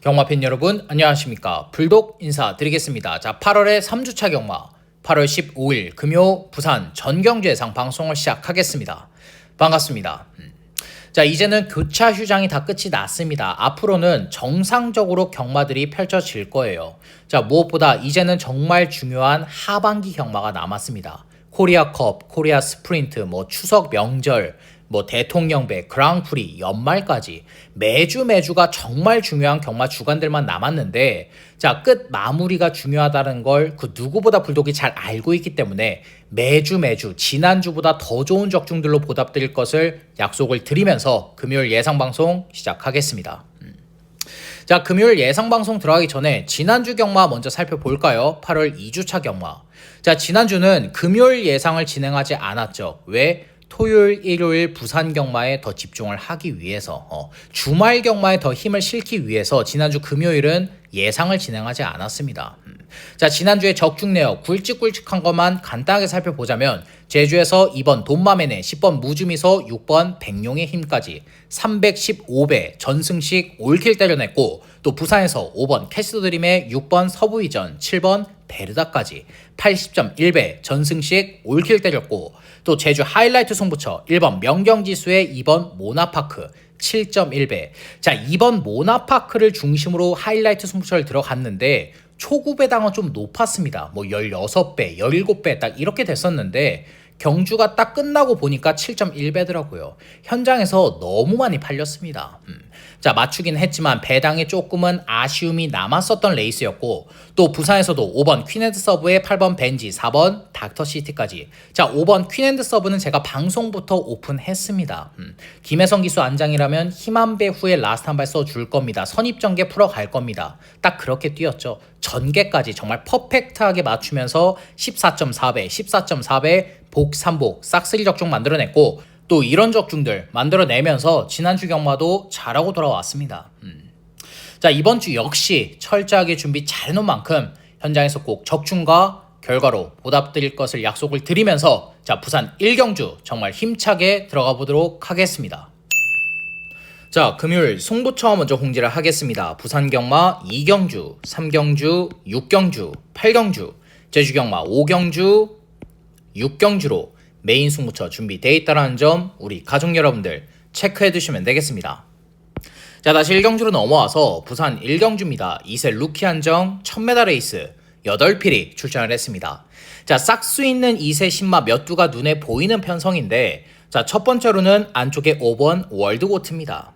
경마팬 여러분 안녕하십니까. 불독 인사드리겠습니다. 자, 8월의 3주차 경마 8월 15일 금요 부산 전경주 예상 방송을 시작하겠습니다. 반갑습니다. 자, 이제는 교차 휴장이 다 끝이 났습니다. 앞으로는 정상적으로 경마들이 펼쳐질 거예요. 자, 무엇보다 이제는 정말 중요한 하반기 경마가 남았습니다. 코리아컵, 코리아 스프린트, 추석 명절, 대통령배, 그랑프리, 연말까지 매주가 정말 중요한 경마 주간들만 남았는데, 자, 끝 마무리가 중요하다는 걸 그 누구보다 불독이 잘 알고 있기 때문에 매주 지난주보다 더 좋은 적중들로 보답드릴 것을 약속을 드리면서 금요일 예상방송 시작하겠습니다. 자, 금요일 예상방송 들어가기 전에 지난주 경마 먼저 살펴볼까요? 8월 2주차 경마. 자, 지난주는 금요일 예상을 진행하지 않았죠. 왜? 토요일, 일요일 부산 경마에 더 집중을 하기 위해서, 주말 경마에 더 힘을 실기 위해서 지난주 금요일은 예상을 진행하지 않았습니다. 자, 지난주에 적중 내역 굵직굵직한 것만 간단하게 살펴보자면 제주에서 2번 돈마매네, 10번 무주미소, 6번 백룡의 힘까지 315배 전승식 올킬 때려냈고, 또 부산에서 5번 캐스터드림의 6번 서부이전, 7번 베르다까지 80.1배 전승식 올킬 때렸고, 또 제주 하이라이트 승부처 1번 명경지수의 2번 모나파크 7.1배. 자, 2번 모나파크를 중심으로 하이라이트 승부처를 들어갔는데 초구배당은 좀 높았습니다. 16배, 17배 딱 이렇게 됐었는데 경주가 딱 끝나고 보니까 7.1배더라고요. 현장에서 너무 많이 팔렸습니다. 자, 맞추긴 했지만 배당에 조금은 아쉬움이 남았었던 레이스였고, 또 부산에서도 5번 퀸앤드 서브에 8번 벤지, 4번 닥터시티까지. 자, 5번 퀸앤드 서브는 제가 방송부터 오픈했습니다. 김혜성 기수 안장이라면 희만배 후에 라스트 한 발 써줄 겁니다. 선입전개 풀어갈 겁니다. 딱 그렇게 뛰었죠. 전개까지 정말 퍼펙트하게 맞추면서 14.4배, 14.4배 복 3복 싹쓸이 적중 만들어냈고, 또 이런 적중들 만들어내면서 지난주 경마도 잘하고 돌아왔습니다. 자, 이번 주 역시 철저하게 준비 잘해놓은 만큼 현장에서 꼭 적중과 결과로 보답드릴 것을 약속을 드리면서, 자, 부산 1경주 정말 힘차게 들어가 보도록 하겠습니다. 자, 금요일 승부처 먼저 공지를 하겠습니다. 부산 경마 2경주, 3경주, 6경주, 8경주, 제주 경마 5경주, 6경주로 메인 승부처 준비되어 있다는 점 우리 가족 여러분들 체크해 두시면 되겠습니다. 자, 다시 1경주로 넘어와서 부산 1경주입니다. 2세 루키 한정 1000m 레이스 8필이 출전을 했습니다. 자, 싹수 있는 2세 신마 몇 두가 눈에 보이는 편성인데, 자, 첫 번째로는 안쪽에 5번 월드고트입니다.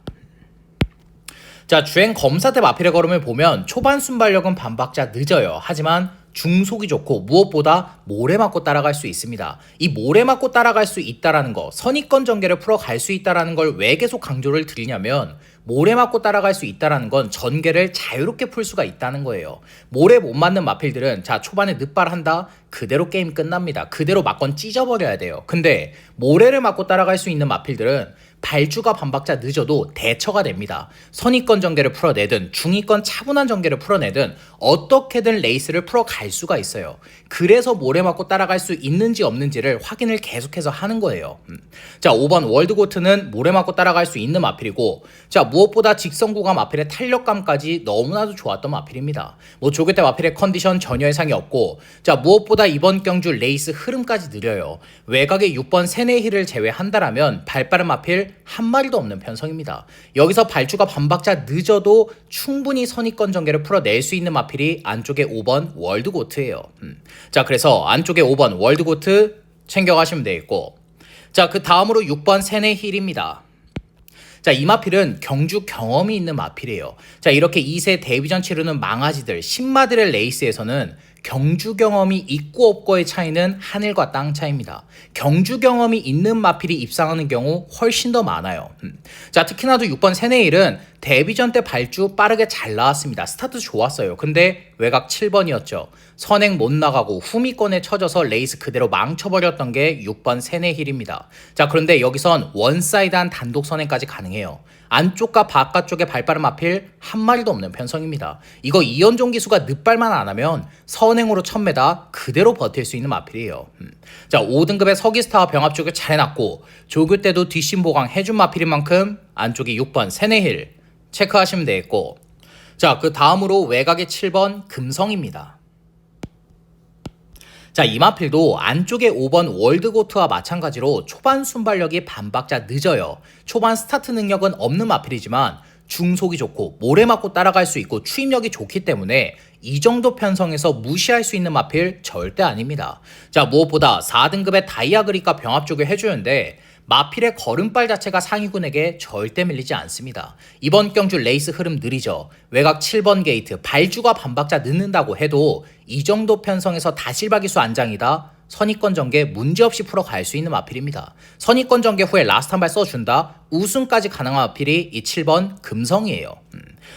자, 주행 검사대 마필의 걸음을 보면 초반 순발력은 반박자 늦어요. 하지만 중속이 좋고 무엇보다 모래 맞고 따라갈 수 있습니다. 이 모래 맞고 따라갈 수 있다라는 거, 선입권 전개를 풀어갈 수 있다라는 걸 왜 계속 강조를 드리냐면, 모래 맞고 따라갈 수 있다라는 건 전개를 자유롭게 풀 수가 있다는 거예요. 모래 못 맞는 마필들은 자, 초반에 늦발한다, 그대로 게임 끝납니다. 그대로 맞건 찢어버려야 돼요. 근데 모래를 맞고 따라갈 수 있는 마필들은 발주가 반박자 늦어도 대처가 됩니다. 선입권 전개를 풀어내든 중위권 차분한 전개를 풀어내든 어떻게든 레이스를 풀어갈 수가 있어요. 그래서 모래 맞고 따라갈 수 있는지 없는지를 확인을 계속해서 하는 거예요. 자, 5번 월드고트는 모래 맞고 따라갈 수 있는 마필이고, 자, 무엇보다 직선 구간 마필의 탄력감까지 너무나도 좋았던 마필입니다. 조교대 마필의 컨디션 전혀 이상이 없고, 자, 무엇보다 이번 경주 레이스 흐름까지 느려요. 외곽의 6번 세네힐을 제외한다라면 발빠른 마필 한 마리도 없는 편성입니다. 여기서 발주가 반박자 늦어도 충분히 선입권 전개를 풀어낼 수 있는 마필이 안쪽에 5번 월드고트예요. 자, 그래서 안쪽에 5번 월드고트 챙겨가시면 되겠고, 자, 그 다음으로 6번 세네힐입니다. 자, 이 마필은 경주 경험이 있는 마필이에요. 자, 이렇게 2세 데뷔전 치르는 망아지들, 신마들의 레이스에서는 경주 경험이 있고 없고의 차이는 하늘과 땅 차이입니다. 경주 경험이 있는 마필이 입상하는 경우 훨씬 더 많아요. 자, 특히나도 6번 세네일은 데뷔전 때 발주 빠르게 잘 나왔습니다. 스타트 좋았어요. 근데 외곽 7번이었죠. 선행 못 나가고 후미권에 쳐져서 레이스 그대로 망쳐버렸던 게 6번 세네힐입니다. 자, 그런데 여기선 원사이드한 단독 선행까지 가능해요. 안쪽과 바깥쪽에 발빠른 마필 한 마리도 없는 편성입니다. 이거 이현종 기수가 늦발만 안 하면 선행으로 1000m 그대로 버틸 수 있는 마필이에요. 자, 5등급의 서기스타와 병합 쪽을 잘 해놨고, 조교 때도 뒷심 보강 해준 마필인 만큼 안쪽이 6번 세네힐 체크하시면 되겠고, 자, 그 다음으로 외곽의 7번 금성입니다. 자, 이 마필도 안쪽에 5번 월드고트와 마찬가지로 초반 순발력이 반박자 늦어요. 초반 스타트 능력은 없는 마필이지만 중속이 좋고 모래 맞고 따라갈 수 있고 추임력이 좋기 때문에 이 정도 편성에서 무시할 수 있는 마필 절대 아닙니다. 자, 무엇보다 4등급의 다이아 그립과 병합 쪽을 해주는데 마필의 걸음발 자체가 상위군에게 절대 밀리지 않습니다. 이번 경주 레이스 흐름 느리죠. 외곽 7번 게이트 발주가 반박자 늦는다고 해도 이 정도 편성에서 다실바기수 안장이다. 선입권 전개 문제없이 풀어갈 수 있는 마필입니다. 선입권 전개 후에 라스트 한 발 써준다. 우승까지 가능한 마필이 이 7번 금성이에요.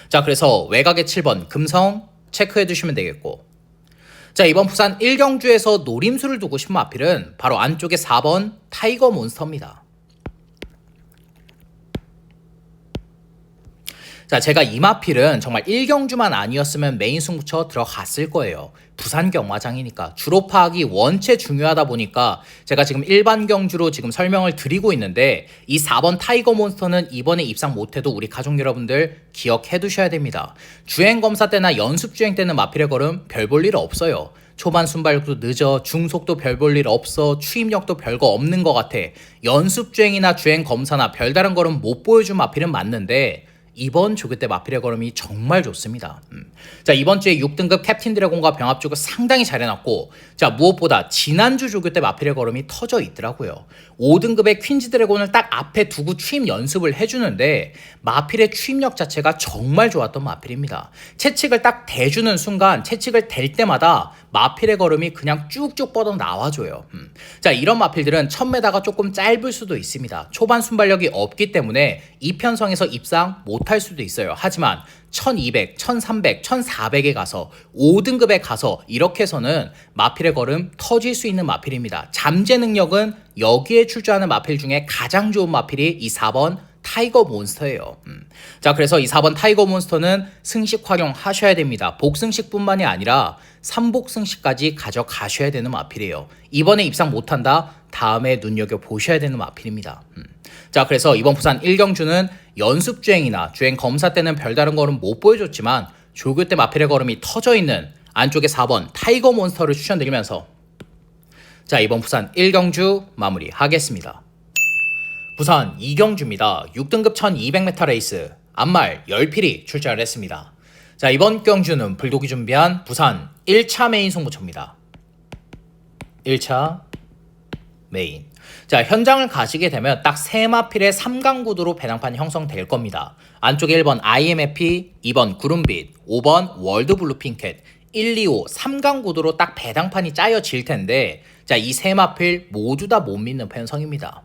자, 그래서 외곽의 7번 금성 체크해 두시면 되겠고, 자, 이번 부산 1경주에서 노림수를 두고 싶은 마필은 바로 안쪽에 4번 타이거 몬스터입니다. 자, 제가 이 마필은 정말 1경주만 아니었으면 메인 승부처 들어갔을 거예요. 부산 경마장이니까 주로 파악이 원체 중요하다 보니까 제가 지금 일반 경주로 지금 설명을 드리고 있는데, 이 4번 타이거 몬스터는 이번에 입상 못해도 우리 가족 여러분들 기억해 두셔야 됩니다. 주행 검사 때나 연습 주행 때는 마필의 걸음 별 볼 일 없어요. 초반 순발력도 늦어, 중속도 별 볼 일 없어, 추임력도 별거 없는 것 같아. 연습 주행이나 주행 검사나 별다른 걸음 못 보여준 마필은 맞는데 이번 조교 때 마필의 걸음이 정말 좋습니다. 자, 이번 주에 6등급 캡틴 드래곤과 병합 조교 상당히 잘 해놨고, 자, 무엇보다 지난주 조교 때 마필의 걸음이 터져 있더라고요. 5등급의 퀸즈 드래곤을 딱 앞에 두고 추임 연습을 해주는데 마필의 추임력 자체가 정말 좋았던 마필입니다. 채찍을 딱 대주는 순간, 채찍을 댈 때마다 마필의 걸음이 그냥 쭉쭉 뻗어 나와줘요. 자, 이런 마필들은 1000m가 조금 짧을 수도 있습니다. 초반 순발력이 없기 때문에 이 편성에서 입상 못할 수도 있어요. 하지만 1200, 1300, 1400에 가서 5등급에 가서 이렇게 해서는 마필의 걸음 터질 수 있는 마필입니다. 잠재 능력은 여기에 출조하는 마필 중에 가장 좋은 마필이 이 4번 타이거 몬스터예요. 자, 그래서 이 4번 타이거 몬스터는 승식 활용하셔야 됩니다. 복승식뿐만이 아니라 3복승식까지 가져가셔야 되는 마필이에요. 이번에 입상 못한다? 다음에 눈여겨보셔야 되는 마필입니다. 자, 그래서 이번 부산 1경주는 연습 주행이나 주행 검사 때는 별다른 걸음 못 보여줬지만 조교 때 마필의 걸음이 터져있는 안쪽에 4번 타이거 몬스터를 추천드리면서, 자, 이번 부산 1경주 마무리하겠습니다. 부산 2경주입니다. 6등급 1200m 레이스 앞말 10필이 출전을 했습니다. 자, 이번 경주는 불독이 준비한 부산 1차 메인 승부처입니다. 1차 메인. 자, 현장을 가시게 되면 딱 3마필의 3강 구도로 배낭판이 형성될 겁니다. 안쪽에 1번 IMFP, 2번 구름빛, 5번 월드 블루 핑켓, 1, 2, 5, 3강 구도로 딱 배당판이 짜여질 텐데, 자, 이 3마필 모두 다 못 믿는 편성입니다.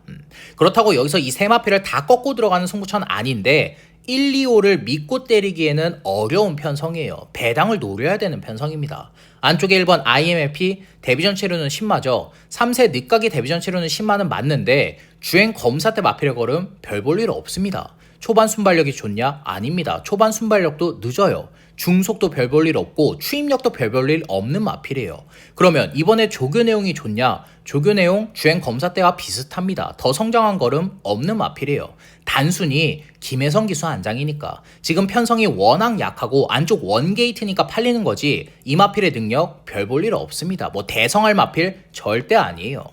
그렇다고 여기서 이 3마필을 다 꺾고 들어가는 승부처는 아닌데 1, 2, 5를 믿고 때리기에는 어려운 편성이에요. 배당을 노려야 되는 편성입니다. 안쪽에 1번 IMFP 데뷔전 체류는 10마죠. 3세 늦가기 데뷔전 체류는 10마는 맞는데 주행 검사 때 마필의 걸음 별 볼 일 없습니다. 초반 순발력이 좋냐? 아닙니다. 초반 순발력도 늦어요. 중속도 별 볼 일 없고 추임력도 별 볼 일 없는 마필이에요. 그러면 이번에 조교 내용이 좋냐? 조교 내용 주행 검사 때와 비슷합니다. 더 성장한 걸음 없는 마필이에요. 단순히 김혜성 기수 안장이니까, 지금 편성이 워낙 약하고 안쪽 원게이트니까 팔리는 거지 이 마필의 능력 별 볼 일 없습니다. 뭐 대성할 마필 절대 아니에요.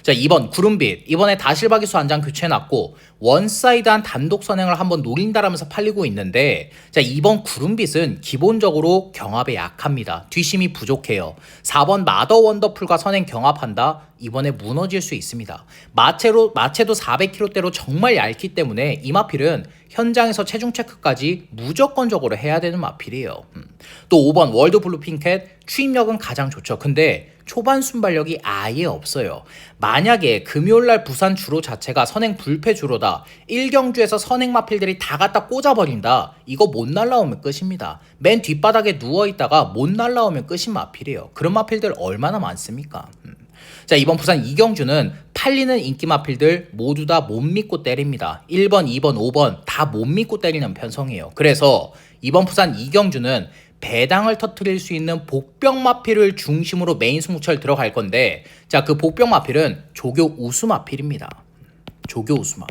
자, 2번 구름빛 이번에 다실바기수 안장 교체해놨고 원사이드한 단독 선행을 한번 노린다라면서 팔리고 있는데, 자, 2번 구름빛은 기본적으로 경합에 약합니다. 뒷심이 부족해요. 4번 마더 원더풀과 선행 경합한다? 이번에 무너질 수 있습니다. 마체도 400kg대로 정말 얇기 때문에 이 마필은 현장에서 체중 체크까지 무조건적으로 해야 되는 마필이에요. 또 5번 월드 블루 핑켓 추임력은 가장 좋죠. 근데 초반 순발력이 아예 없어요. 만약에 금요일날 부산 주로 자체가 선행 불패 주로다, 1경주에서 선행 마필들이 다 갖다 꽂아버린다, 이거 못 날라오면 끝입니다. 맨 뒷바닥에 누워있다가 못 날라오면 끝인 마필이에요. 그런 마필들 얼마나 많습니까? 자, 이번 부산 2경주는 팔리는 인기 마필들 모두 다 못 믿고 때립니다. 1번, 2번, 5번 다 못 믿고 때리는 편성이에요. 그래서 이번 부산 2경주는 배당을 터뜨릴 수 있는 복병 마필을 중심으로 메인 승부처를 들어갈 건데, 자, 그 복병 마필은 조교 우수 마필입니다. 조교 우수마.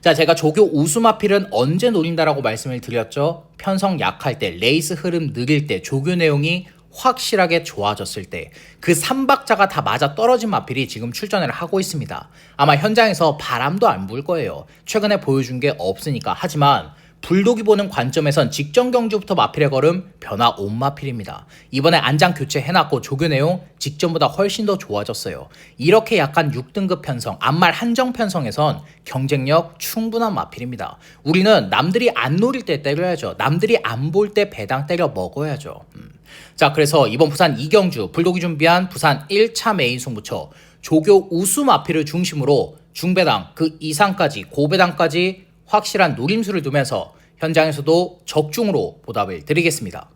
자, 자, 제가 조교 우수 마필은 언제 노린다라고 말씀을 드렸죠? 편성 약할 때, 레이스 흐름 느릴 때, 조교 내용이 확실하게 좋아졌을 때, 그 3박자가 다 맞아 떨어진 마필이 지금 출전을 하고 있습니다. 아마 현장에서 바람도 안 불 거예요. 최근에 보여준 게 없으니까. 하지만 불독이 보는 관점에선 직전 경주부터 마필의 걸음 변화 온 마필입니다. 이번에 안장 교체 해놨고 조교 내용 직전보다 훨씬 더 좋아졌어요. 이렇게 약간 6등급 편성, 암말 한정 편성에선 경쟁력 충분한 마필입니다. 우리는 남들이 안 노릴 때 때려야죠. 남들이 안 볼 때 배당 때려 먹어야죠. 자, 그래서 이번 부산 2경주 불독이 준비한 부산 1차 메인 승부처 조교 우수 마필을 중심으로 중배당 그 이상까지 고배당까지 확실한 노림수를 두면서 현장에서도 적중으로 보답을 드리겠습니다.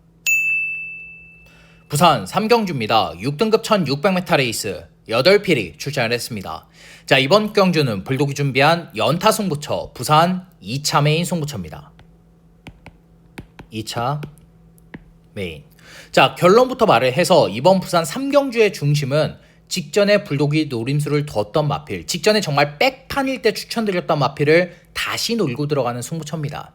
부산 3경주입니다. 6등급 1600m 레이스 8필이 출전을 했습니다. 자, 이번 경주는 불독이 준비한 연타 승부처 부산 2차 메인 승부처입니다. 2차 메인. 자, 결론부터 말을 해서 이번 부산 3경주의 중심은 직전에 불독이 노림수를 뒀던 마필, 직전에 정말 백판일 때 추천드렸던 마필을 다시 놀고 들어가는 승부처입니다.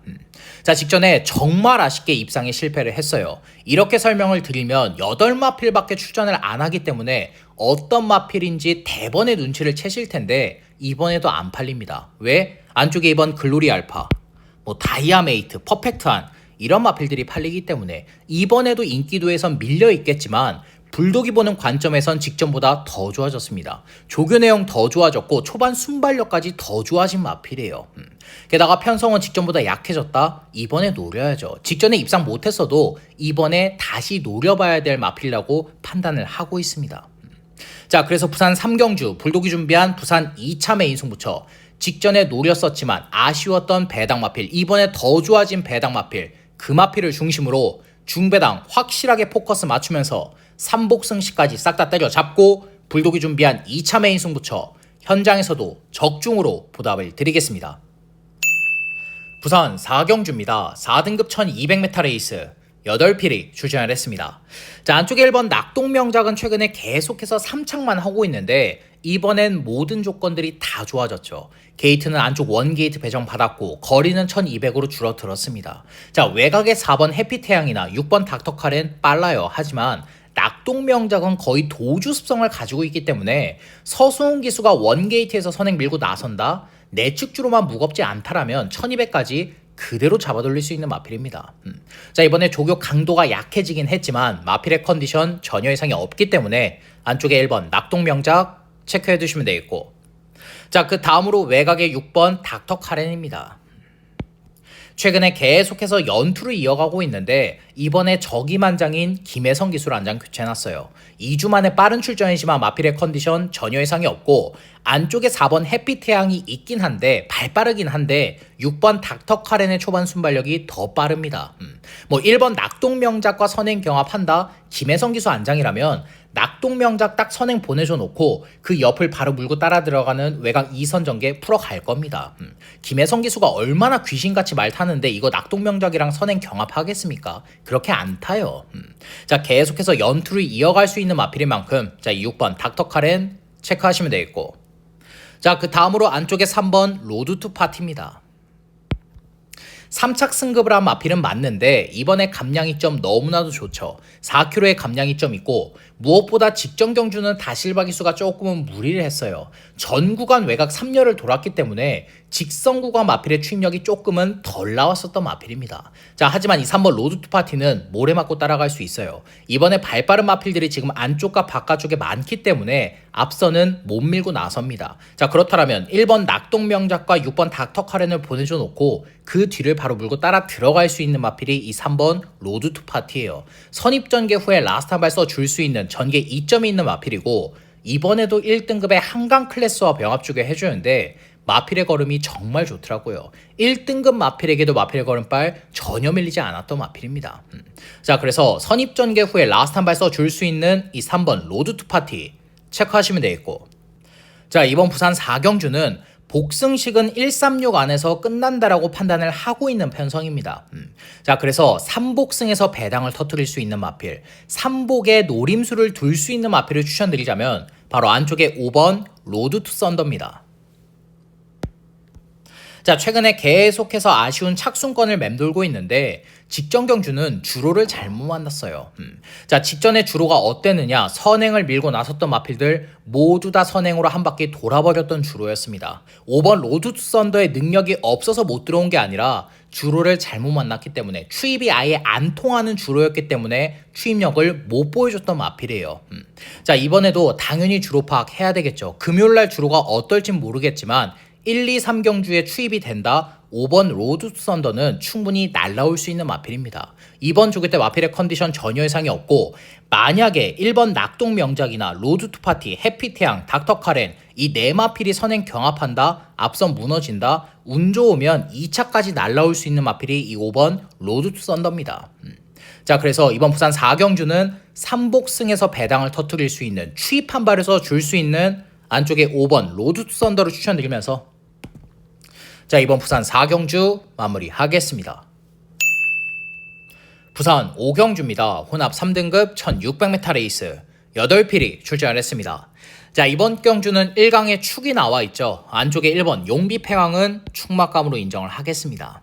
자, 직전에 정말 아쉽게 입상에 실패를 했어요. 이렇게 설명을 드리면 8마필밖에 출전을 안 하기 때문에 어떤 마필인지 대번에 눈치를 채실 텐데 이번에도 안 팔립니다. 왜? 안쪽에 이번 글로리 알파, 다이아메이트, 퍼펙트한 이런 마필들이 팔리기 때문에 이번에도 인기도에선 밀려 있겠지만 불독이 보는 관점에선 직전보다 더 좋아졌습니다. 조교 내용 더 좋아졌고 초반 순발력까지 더 좋아진 마필이에요. 게다가 편성은 직전보다 약해졌다? 이번에 노려야죠. 직전에 입상 못했어도 이번에 다시 노려봐야 될 마필이라고 판단을 하고 있습니다. 자, 그래서 부산 3경주 불독이 준비한 부산 2차 메인 승부처 직전에 노렸었지만 아쉬웠던 배당 마필, 이번에 더 좋아진 배당 마필, 그 마필을 중심으로 중배당 확실하게 포커스 맞추면서 3복승시까지 싹 다 때려잡고 불독이 준비한 2차 메인 승부처 현장에서도 적중으로 보답을 드리겠습니다. 부산 4경주입니다. 4등급 1200m 레이스 8필이 출전을 했습니다. 자, 안쪽에 1번 낙동명작은 최근에 계속해서 3착만 하고 있는데 이번엔 모든 조건들이 다 좋아졌죠. 게이트는 안쪽 원게이트 배정 받았고 거리는 1200으로 줄어들었습니다. 자, 외곽의 4번 해피태양이나 6번 닥터칼은 빨라요. 하지만 낙동명작은 거의 도주 습성을 가지고 있기 때문에 서수홍 기수가 원게이트에서 선행 밀고 나선다? 내측주로만 무겁지 않다라면 1200까지 그대로 잡아돌릴 수 있는 마필입니다. 자, 이번에 조교 강도가 약해지긴 했지만 마필의 컨디션 전혀 이상이 없기 때문에 안쪽에 1번 낙동명작 체크해 두시면 되겠고, 자, 그 다음으로 외곽의 6번 닥터 카렌입니다. 최근에 계속해서 연투를 이어가고 있는데 이번에 저기만장인 김혜성 기수를 안장 교체해놨어요. 2주 만에 빠른 출전이지만 마필의 컨디션 전혀 이상이 없고 안쪽에 4번 햇빛태양이 있긴 한데 발빠르긴 한데 6번 닥터 카렌의 초반 순발력이 더 빠릅니다. 1번 낙동명작과 선행 경합한다? 김혜성 기수 안장이라면 낙동명작 딱 선행 보내줘 놓고 그 옆을 바로 물고 따라 들어가는 외곽 2선 전개 풀어갈 겁니다. 김혜성 기수가 얼마나 귀신같이 말 타는데 이거 낙동명작이랑 선행 경합하겠습니까? 그렇게 안 타요. 자, 계속해서 연투를 이어갈 수 있는 마필인 만큼 자, 6번 닥터 카렌 체크하시면 되겠고, 자, 그 다음으로 안쪽에 3번 로드 투 파티입니다. 3착 승급을 한 마필은 맞는데 이번에 감량이 좀 너무나도 좋죠. 4kg의 감량이 좀 있고 무엇보다 직전 경주는 다실바 기수가 조금은 무리를 했어요. 전 구간 외곽 3열을 돌았기 때문에 직선 구간 마필의 추임력이 조금은 덜 나왔었던 마필입니다. 자, 하지만 이 3번 로드 투 파티는 모래 맞고 따라갈 수 있어요. 이번에 발빠른 마필들이 지금 안쪽과 바깥쪽에 많기 때문에 앞서는 못 밀고 나섭니다. 자, 그렇다면 1번 낙동명작과 6번 닥터 카렌을 보내줘 놓고 그 뒤를 바로 물고 따라 들어갈 수 있는 마필이 이 3번 로드 투 파티예요. 선입전개 후에 라스트 한 발 써 줄 수 있는 전개 2점이 있는 마필이고 이번에도 1등급의 한강 클래스와 병합주게 해주는데 마필의 걸음이 정말 좋더라고요. 1등급 마필에게도 마필의 걸음발 전혀 밀리지 않았던 마필입니다. 자, 그래서 선입전개 후에 라스트 한 발 써 줄 수 있는 이 3번 로드 투 파티 체크하시면 되겠고, 자, 이번 부산 4경주는 복승식은 136 안에서 끝난다라고 판단을 하고 있는 편성입니다. 자, 그래서 3복승에서 배당을 터뜨릴 수 있는 마필, 3복에 노림수를 둘 수 있는 마필을 추천드리자면 바로 안쪽에 5번 로드 투 썬더입니다. 자, 최근에 계속해서 아쉬운 착순권을 맴돌고 있는데 직전 경주는 주로를 잘못 만났어요. 자, 직전에 주로가 어땠느냐? 선행을 밀고 나섰던 마필들 모두 다 선행으로 한 바퀴 돌아버렸던 주로였습니다. 5번 로드 투 썬더의 능력이 없어서 못 들어온 게 아니라 주로를 잘못 만났기 때문에 추입이 아예 안 통하는 주로였기 때문에 추입력을 못 보여줬던 마필이에요. 자, 이번에도 당연히 주로 파악해야 되겠죠. 금요일날 주로가 어떨진 모르겠지만 1, 2, 3경주에 추입이 된다. 5번 로드 투 썬더는 충분히 날라올 수 있는 마필입니다. 이번 조기 때 마필의 컨디션 전혀 이상이 없고 만약에 1번 낙동 명작이나 로드 투 파티, 해피태양, 닥터 카렌 이 네 마필이 선행 경합한다. 앞선 무너진다. 운 좋으면 2차까지 날라올 수 있는 마필이 이 5번 로드 투 썬더입니다. 자, 그래서 이번 부산 4경주는 3복승에서 배당을 터뜨릴 수 있는 추입 한 발에서 줄 수 있는 안쪽에 5번 로드 투 썬더를 추천드리면서 자, 이번 부산 4경주 마무리하겠습니다. 부산 5경주입니다. 혼합 3등급 1600m 레이스 8필이 출전을 했습니다. 자, 이번 경주는 1강에 축이 나와 있죠. 안쪽에 1번 용비패왕은 축막감으로 인정을 하겠습니다.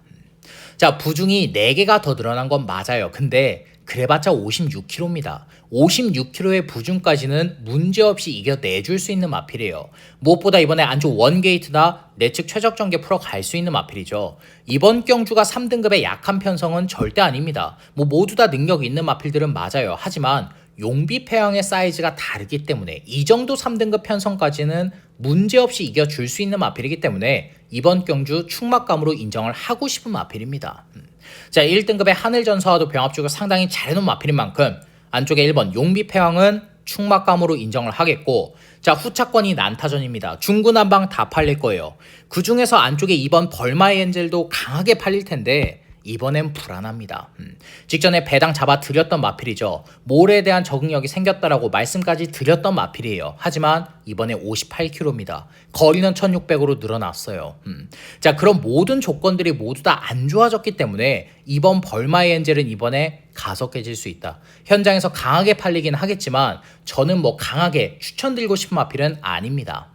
자, 부중이 4개가 더 늘어난 건 맞아요. 근데 그래봤자 56kg입니다. 56kg의 부중까지는 문제없이 이겨내줄 수 있는 마필이에요. 무엇보다 이번에 안쪽 원게이트나 내측 최적전개 풀어 갈 수 있는 마필이죠. 이번 경주가 3등급의 약한 편성은 절대 아닙니다. 모두 다 능력이 있는 마필들은 맞아요. 하지만 용비패왕의 사이즈가 다르기 때문에 이 정도 3등급 편성까지는 문제없이 이겨줄 수 있는 마필이기 때문에 이번 경주 축막감으로 인정을 하고 싶은 마필입니다. 자, 1등급의 하늘전사와도 병합주가 상당히 잘해놓은 마필인 만큼 안쪽에 1번 용비패왕은 축막감으로 인정을 하겠고 자, 후차권이 난타전입니다. 중구난방 다 팔릴 거예요. 그 중에서 안쪽에 2번 벌마의 엔젤도 강하게 팔릴 텐데 이번엔 불안합니다. 직전에 배당 잡아드렸던 마필이죠. 몰에 대한 적응력이 생겼다라고 말씀까지 드렸던 마필이에요. 하지만 이번에 58kg입니다. 거리는 1600으로 늘어났어요. 자, 그런 모든 조건들이 모두 다 안 좋아졌기 때문에 이번 벌마의 엔젤은 이번에 가속해질 수 있다. 현장에서 강하게 팔리긴 하겠지만 저는 강하게 추천드리고 싶은 마필은 아닙니다.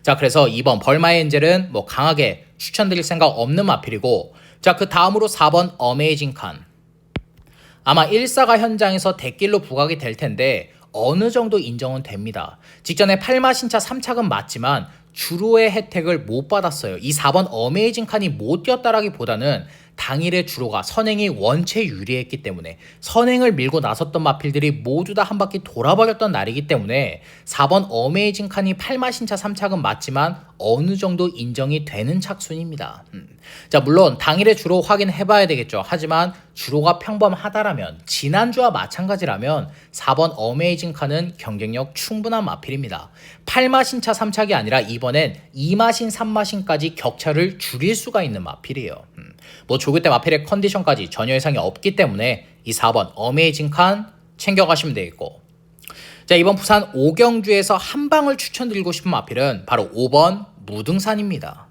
자, 그래서 이번 벌마의 엔젤은 강하게 추천드릴 생각 없는 마필이고 자, 그 다음으로 4번 어메이징 칸. 아마 1사가 현장에서 대길로 부각이 될 텐데 어느 정도 인정은 됩니다. 직전에 8마 신차 3착은 맞지만 주로의 혜택을 못 받았어요. 이 4번 어메이징 칸이 못 뛰었다라기보다는 당일의 주로가 선행이 원체 유리했기 때문에 선행을 밀고 나섰던 마필들이 모두 다 한 바퀴 돌아버렸던 날이기 때문에 4번 어메이징 칸이 8마 신차 3착은 맞지만 어느 정도 인정이 되는 착순입니다. 자, 물론 당일의 주로 확인해봐야 되겠죠. 하지만 주로가 평범하다라면 지난주와 마찬가지라면 4번 어메이징 칸은 경쟁력 충분한 마필입니다. 8마 신차 3착이 아니라 이번엔 2마신 3마신까지 격차를 줄일 수가 있는 마필이에요. 조기 때 마필의 컨디션까지 전혀 이상이 없기 때문에 이 4번 어메이징 칸 챙겨가시면 되겠고 자, 이번 부산 5경주에서 한 방을 추천드리고 싶은 마필은 바로 5번 무등산입니다.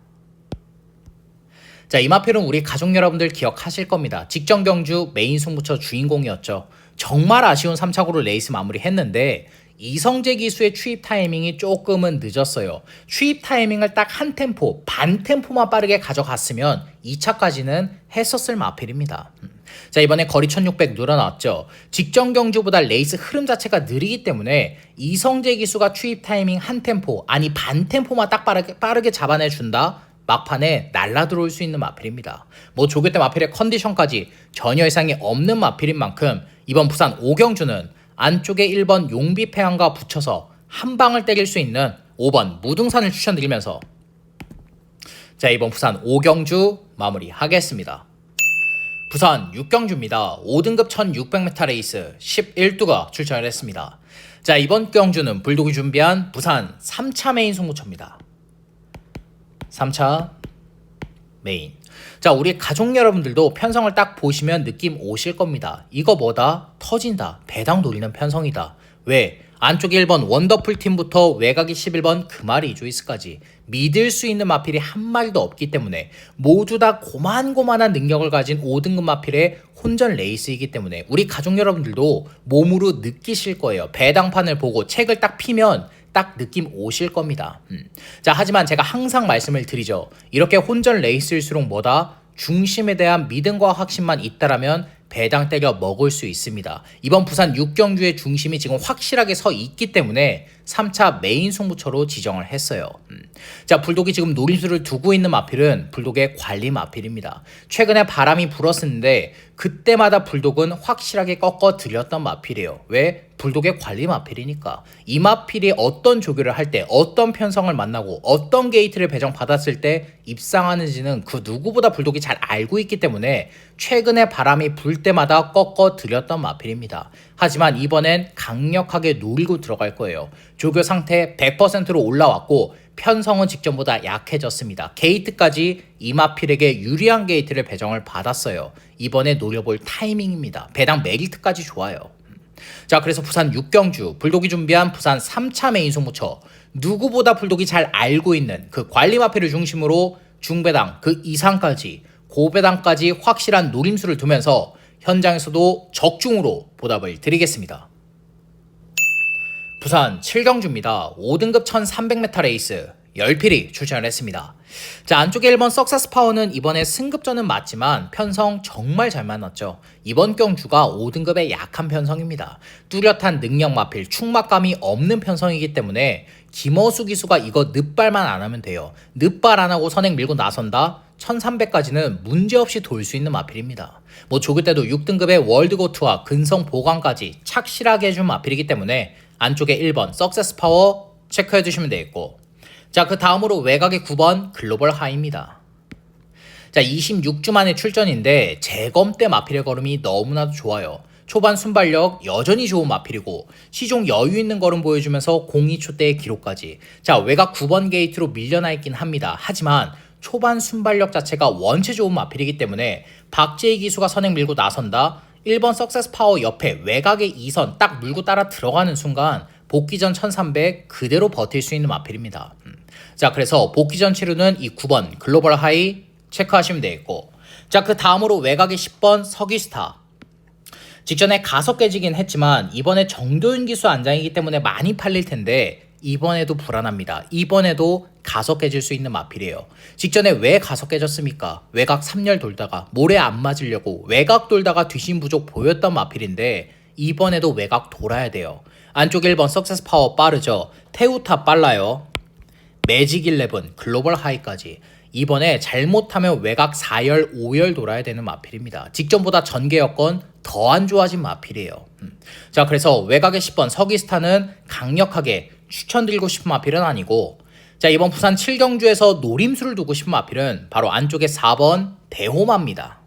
자, 이 마필은 우리 가족 여러분들 기억하실 겁니다. 직전 경주 메인 승부처 주인공이었죠. 정말 아쉬운 3착으로 레이스 마무리했는데 이성재 기수의 추입 타이밍이 조금은 늦었어요. 추입 타이밍을 딱 한 템포, 반 템포만 빠르게 가져갔으면 2차까지는 했었을 마필입니다. 자, 이번에 거리 1600 늘어났죠. 직전 경주보다 레이스 흐름 자체가 느리기 때문에 이성재 기수가 추입 타이밍 한 템포, 아니 반 템포만 딱 빠르게 잡아내준다. 막판에 날라 들어올 수 있는 마필입니다. 조기 때 마필의 컨디션까지 전혀 이상이 없는 마필인 만큼 이번 부산 5경주는 안쪽에 1번 용비패왕과 붙여서 한 방을 때릴 수 있는 5번 무등산을 추천드리면서 자, 이번 부산 5경주 마무리하겠습니다. 부산 6경주입니다. 5등급 1600m 레이스 11두가 출전을 했습니다. 자, 이번 경주는 불독이 준비한 부산 3차 메인 승부처입니다. 3차 메인. 자, 우리 가족 여러분들도 편성을 딱 보시면 느낌 오실 겁니다. 이거 뭐다? 터진다. 배당 노리는 편성이다. 왜? 안쪽에 1번 원더풀 팀부터 외곽이 11번 금알이 조이스까지 믿을 수 있는 마필이 한 마리도 없기 때문에 모두 다 고만고만한 능력을 가진 5등급 마필의 혼전 레이스이기 때문에 우리 가족 여러분들도 몸으로 느끼실 거예요. 배당판을 보고 책을 딱 피면 딱 느낌 오실 겁니다. 자, 하지만 제가 항상 말씀을 드리죠. 이렇게 혼전 레이스일수록 뭐다? 중심에 대한 믿음과 확신만 있다라면 배당 때려 먹을 수 있습니다. 이번 부산 6경주의 중심이 지금 확실하게 서 있기 때문에 3차 메인 승부처로 지정을 했어요. 자, 불독이 지금 노림수를 두고 있는 마필은 불독의 관리 마필입니다. 최근에 바람이 불었었는데 그때마다 불독은 확실하게 꺾어 들였던 마필이에요. 왜? 불독의 관리 마필이니까. 이 마필이 어떤 조교를 할 때, 어떤 편성을 만나고 어떤 게이트를 배정받았을 때 입상하는지는 그 누구보다 불독이 잘 알고 있기 때문에 최근에 바람이 불 때마다 꺾어 들였던 마필입니다. 하지만 이번엔 강력하게 노리고 들어갈 거예요. 조교 상태 100%로 올라왔고 편성은 직전보다 약해졌습니다. 게이트까지 이 마필에게 유리한 게이트를 배정을 받았어요. 이번에 노려볼 타이밍입니다. 배당 메리트까지 좋아요. 자, 그래서 부산 6경주 불독이 준비한 부산 3차 메인 승부처, 누구보다 불독이 잘 알고 있는 그 관리 마필을 중심으로 중배당 그 이상까지 고배당까지 확실한 노림수를 두면서 현장에서도 적중으로 보답을 드리겠습니다. 부산 7경주입니다. 5등급 1300m 레이스 10필이 출전을 했습니다. 자, 안쪽에 1번 석세스 파워는 이번에 승급전은 맞지만 편성 정말 잘 만났죠. 이번 경주가 5등급의 약한 편성입니다. 뚜렷한 능력 마필, 충막감이 없는 편성이기 때문에 김어수 기수가 이거 늪발만 안 하면 돼요. 늪발 안 하고 선행 밀고 나선다? 1300까지는 문제없이 돌 수 있는 마필입니다. 뭐 조교 때도 6등급의 월드고트와 근성 보강까지 착실하게 해준 마필이기 때문에 안쪽에 1번 석세스 파워 체크해 주시면 되겠고, 자, 그 다음으로 외곽의 9번 글로벌 하이입니다. 자, 26주 만에 출전인데 재검 때 마필의 걸음이 너무나도 좋아요. 초반 순발력 여전히 좋은 마필이고 시종 여유 있는 걸음 보여주면서 02초 때의 기록까지. 자, 외곽 9번 게이트로 밀려나 있긴 합니다. 하지만 초반 순발력 자체가 원체 좋은 마필이기 때문에 박재희 기수가 선행 밀고 나선다? 1번 석세스 파워 옆에 외곽의 2선 딱 물고 따라 들어가는 순간 복귀 전 1300 그대로 버틸 수 있는 마필입니다. 자, 그래서 복귀 전 치루는 이 9번 글로벌 하이 체크하시면 되겠고, 자, 그 다음으로 외곽의 10번 서기스타. 직전에 가속 깨지긴 했지만 이번에 정도윤 기수 안장이기 때문에 많이 팔릴 텐데 이번에도 불안합니다. 이번에도 가속 깨질 수 있는 마필이에요. 직전에 왜 가속 깨졌습니까? 외곽 3열 돌다가 모래 안 맞으려고 외곽 돌다가 뒤심 부족 보였던 마필인데 이번에도 외곽 돌아야 돼요. 안쪽 1번 석세스 파워 빠르죠. 태우타 빨라요. 매직 11 글로벌 하이까지. 이번에 잘못하면 외곽 4열 5열 돌아야 되는 마필입니다. 직전보다 전개 여건 더 안 좋아진 마필이에요. 자, 그래서 외곽의 10번 서기스타는 강력하게 추천드리고 싶은 마필은 아니고, 자, 이번 부산 7경주에서 노림수를 두고 싶은 마필은 바로 안쪽에 4번 대호마입니다.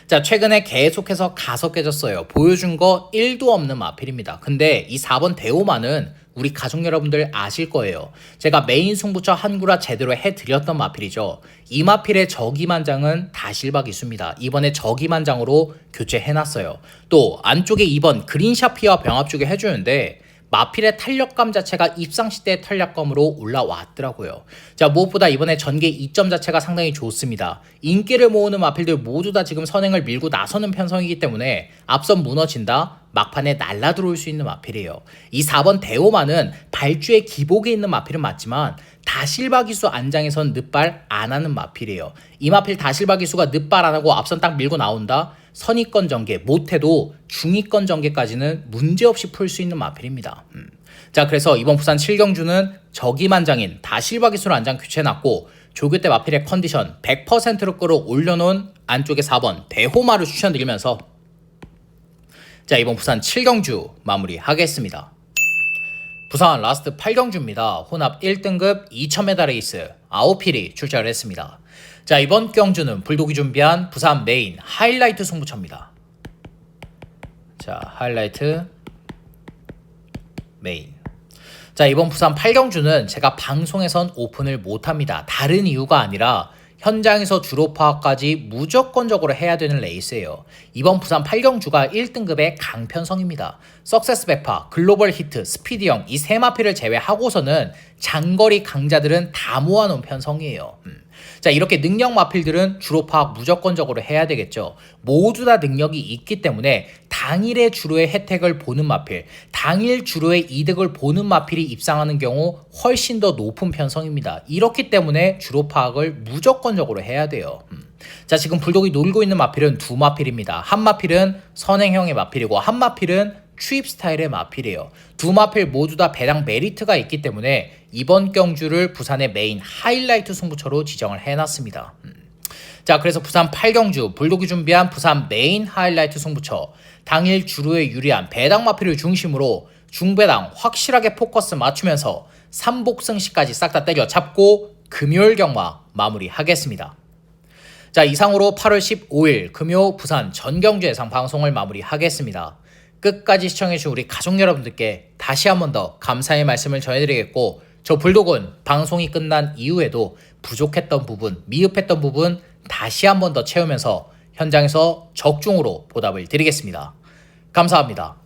자, 최근에 계속해서 가속 깨졌어요. 보여준 거 1도 없는 마필입니다. 근데 이 4번 대호마는 우리 가족 여러분들 아실 거예요. 제가 메인 승부처 한구라 제대로 해드렸던 마필이죠. 이 마필의 저기만장은 다실박 이수입니다. 이번에 저기만장으로 교체해놨어요. 또 안쪽에 2번 그린샤피와 병합 쪽에 해주는데 마필의 탄력감 자체가 입상 시대의 탄력감으로 올라왔더라고요. 자, 무엇보다 이번에 전개 2점 자체가 상당히 좋습니다. 인기를 모으는 마필들 모두 다 지금 선행을 밀고 나서는 편성이기 때문에 앞선 무너진다? 막판에 날라 들어올 수 있는 마필이에요. 이 4번 대오마는 발주의 기복에 있는 마필은 맞지만 다실바 기수 안장에선 늪발 안 하는 마필이에요. 이 마필 다실바 기수가 늪발 안 하고 앞선 딱 밀고 나온다? 선위권 전개, 못해도 중위권 전개까지는 문제없이 풀 수 있는 마필입니다. 자, 그래서 이번 부산 7경주는 저기만장인 다실바 기수로 안장 교체해놨고 조교 때 마필의 컨디션 100%로 끌어올려놓은 안쪽에 4번 대호마를 추천드리면서 자, 이번 부산 7경주 마무리하겠습니다. 부산 라스트 8경주입니다. 혼합 1등급 2000m 레이스 9필이 출전을 했습니다. 자, 이번 경주는 불독이 준비한 부산 메인 하이라이트 승부처입니다. 자, 하이라이트 메인. 자, 이번 부산 8경주는 제가 방송에선 오픈을 못합니다. 다른 이유가 아니라 현장에서 주로 파악까지 무조건적으로 해야 되는 레이스예요. 이번 부산 8경주가 1등급의 강편성입니다. 석세스 백파, 글로벌 히트, 스피디형 이 세 마필을 제외하고서는 장거리 강자들은 다 모아놓은 편성이에요. 자, 이렇게 능력 마필들은 주로 파악 무조건적으로 해야 되겠죠. 모두 다 능력이 있기 때문에 당일의 주로의 혜택을 보는 마필, 당일 주로의 이득을 보는 마필이 입상하는 경우 훨씬 더 높은 편성입니다. 이렇기 때문에 주로 파악을 무조건적으로 해야 돼요. 자, 지금 불독이 놀고 있는 마필은 두 마필입니다. 한 마필은 선행형의 마필이고 한 마필은 추입 스타일의 마필이에요. 두 마필 모두 다 배당 메리트가 있기 때문에 이번 경주를 부산의 메인 하이라이트 승부처로 지정을 해놨습니다. 자, 그래서 부산 8경주 불독이 준비한 부산 메인 하이라이트 승부처, 당일 주로에 유리한 배당 마필을 중심으로 중배당 확실하게 포커스 맞추면서 3복승시까지 싹 다 때려잡고 금요일 경마 마무리하겠습니다. 자, 이상으로 8월 15일 금요 부산 전경주 예상 방송을 마무리하겠습니다. 끝까지 시청해주신 우리 가족 여러분들께 다시 한 번 더 감사의 말씀을 전해드리겠고, 저 불독은 방송이 끝난 이후에도 부족했던 부분, 미흡했던 부분 다시 한 번 더 채우면서 현장에서 적중으로 보답을 드리겠습니다. 감사합니다.